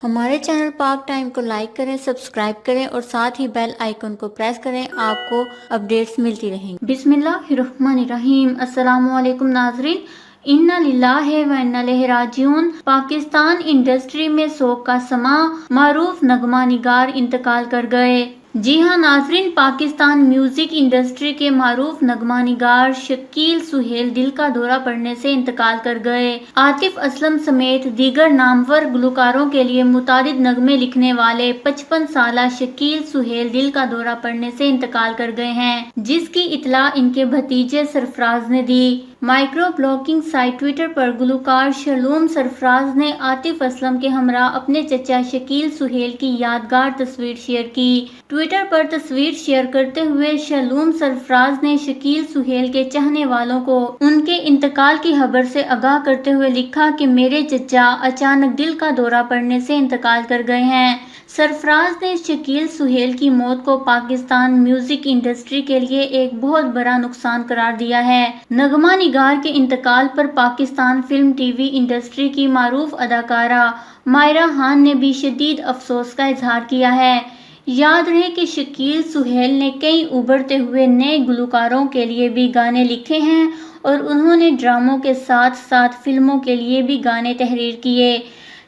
ہمارے چینل پاک ٹائم کو لائک کریں، سبسکرائب کریں اور ساتھ ہی بیل آئیکن کو پریس کریں، آپ کو اپڈیٹس ملتی رہیں گی۔ بسم اللہ الرحمن الرحیم۔ السلام علیکم ناظرین، انا للہ و انا الیہ راجعون۔ پاکستان انڈسٹری میں سوگ کا سماں، معروف نغمہ نگار انتقال کر گئے۔ جی ہاں ناظرین، پاکستان میوزک انڈسٹری کے معروف نغمہ نگار شکیل سہیل دل کا دورہ پڑنے سے انتقال کر گئے۔ عاطف اسلم سمیت دیگر نامور گلوکاروں کے لیے متعدد نغمے لکھنے والے 55 سالہ شکیل سہیل دل کا دورہ پڑنے سے انتقال کر گئے ہیں، جس کی اطلاع ان کے بھتیجے سرفراز نے دی۔ مائکرو بلاگنگ سائٹ ٹویٹر پر گلوکار شلوم سرفراز نے عاطف اسلم کے ہمراہ اپنے چچا شکیل سہیل کی یادگار تصویر شیئر کی۔ ٹویٹر پر تصویر شیئر کرتے ہوئے شلوم سرفراز نے شکیل سہیل کے چاہنے والوں کو ان کے انتقال کی خبر سے آگاہ کرتے ہوئے لکھا کہ میرے چچا اچانک دل کا دورہ پڑنے سے انتقال کر گئے ہیں۔ سرفراز نے شکیل سہیل کی موت کو پاکستان میوزک انڈسٹری کے لیے ایک بہت بڑا نقصان قرار دیا ہے۔ نغمہ نگار کے انتقال پر Pakistan film TV industry کی معروف اداکارہ مائرہ خان نے بھی شدید افسوس کا اظہار کیا ہے۔ یاد رہے کہ شکیل سہیل نے کئی ابھرتے ہوئے نئے گلوکاروں کے لیے بھی گانے لکھے ہیں اور انہوں نے ڈراموں کے ساتھ ساتھ فلموں کے لیے بھی گانے تحریر کیے۔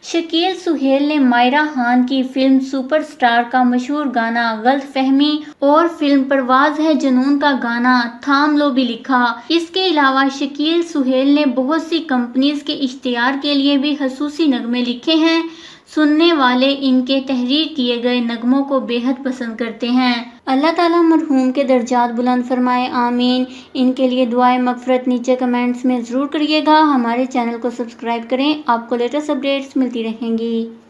شکیل سہیل نے مائرہ خان کی فلم سپر سٹار کا مشہور گانا غلط فہمی اور فلم پرواز ہے جنون کا گانا تھام لو بھی لکھا۔ اس کے علاوہ شکیل سہیل نے بہت سی کمپنیز کے اشتہار کے لیے بھی خصوصی نغمے لکھے ہیں۔ سننے والے ان کے تحریر کیے گئے نغموں کو بے حد پسند کرتے ہیں۔ اللہ تعالیٰ مرحوم کے درجات بلند فرمائے، آمین۔ ان کے لیے دعائے مغفرت نیچے کمنٹس میں ضرور کریے گا۔ ہمارے چینل کو سبسکرائب کریں، آپ کو لیٹسٹ اپڈیٹس ملتی رہیں گی۔